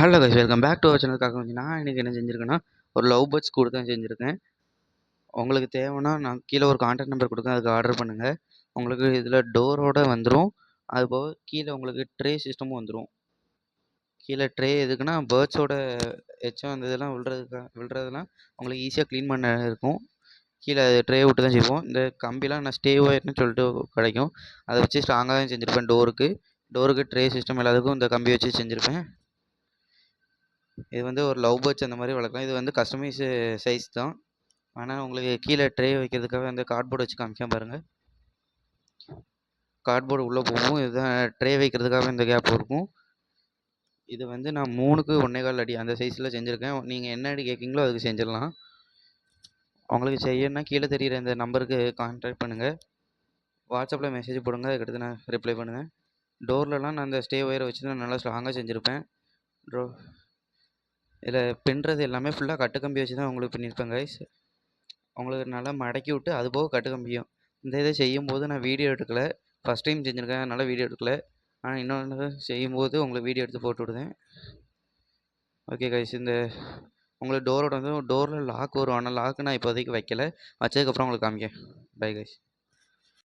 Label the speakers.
Speaker 1: Hello guys, welcome back to our சேனலுக்காக வந்து நான் இன்றைக்கி என்ன செஞ்சுருக்கேன்னா, ஒரு லவ் பேர்ட்ஸ் கூட தான் செஞ்சுருக்கேன். உங்களுக்கு தேவைன்னா நான் கீழே ஒரு கான்டாக்ட் நம்பர் கொடுக்கேன், அதுக்கு ஆர்டர் பண்ணுங்கள். உங்களுக்கு இதில் டோரோடு வந்துடும். அதுபோக கீழே உங்களுக்கு ட்ரே சிஸ்டமும் வந்துடும். கீழே ட்ரே எதுக்குன்னா பேர்ட்ஸோட எச்சம் அந்த இதெல்லாம் விழுறதுலாம் உங்களுக்கு ஈஸியாக க்ளீன் பண்ண இருக்கும். கீழே ட்ரே விட்டு தான் செய்வோம். இந்த கம்பிலாம் நான் ஸ்டே ஒயர்னு சொல்லிட்டு கிடைக்கும், அதை வச்சு ஸ்ட்ராங்காக தான் செஞ்சுருப்பேன். டோருக்கு ட்ரே சிஸ்டம் எல்லாத்துக்கும் இந்த கம்பி வச்சு செஞ்சுருப்பேன். இது வந்து ஒரு லவ் பேர்ட்ஸ் அந்த மாதிரி வளர்க்கலாம். இது வந்து கஸ்டமைஸ் சைஸ் தான். ஆனால் உங்களுக்கு கீழே ட்ரே வைக்கிறதுக்காக அந்த கார்ட்போர்டு வச்சு காமிக்காம பாருங்கள். கார்ட்போர்டு உள்ளே போகும். இதுதான் ட்ரே வைக்கிறதுக்காக இந்த கேப் இருக்கும். இது வந்து நான் 3க்கு 1.25 அடி அந்த சைஸில் செஞ்சுருக்கேன். நீங்கள் என்ன அடி கேட்குறீங்களோ அதுக்கு செஞ்சிடலாம். உங்களுக்கு செய்யணும்னா கீழே தெரிகிற இந்த நம்பருக்கு கான்டாக்ட் பண்ணுங்கள். வாட்ஸ்அப்பில் மெசேஜ் போடுங்க, அதுக்கடுத்து நான் ரிப்ளை பண்ணுங்கள். டோர்லலாம் நான் அந்த ஸ்டே ஒயரை வச்சு தான் நல்லா ஸ்ட்ராங்காக செஞ்சுருப்பேன். இதில் பின்னுறது எல்லாமே ஃபுல்லாக கட்டுக்கம்பி வச்சு தான் உங்களுக்கு பின்னிருப்பேன் கைஸ். உங்களுக்கு நல்லா மடக்கி விட்டு அது போக கட்டுக்கம்பியும். இந்த இதை செய்யும்போது நான் வீடியோ எடுக்கலை, ஃபஸ்ட் டைம் செஞ்சுருக்கேன், அதனால் வீடியோ எடுக்கலை. ஆனால் இன்னொன்று செய்யும்போது உங்களுக்கு வீடியோ எடுத்து போட்டு விடுதேன். ஓகே கைஸ், இந்த உங்களுக்கு டோரோட வந்து டோரில் லாக் வரும். ஆனால் லாக்கு நான் இப்போதைக்கு வைக்கலை, வச்சதுக்கப்புறம் உங்களுக்கு காமிக்கேன். Bye guys.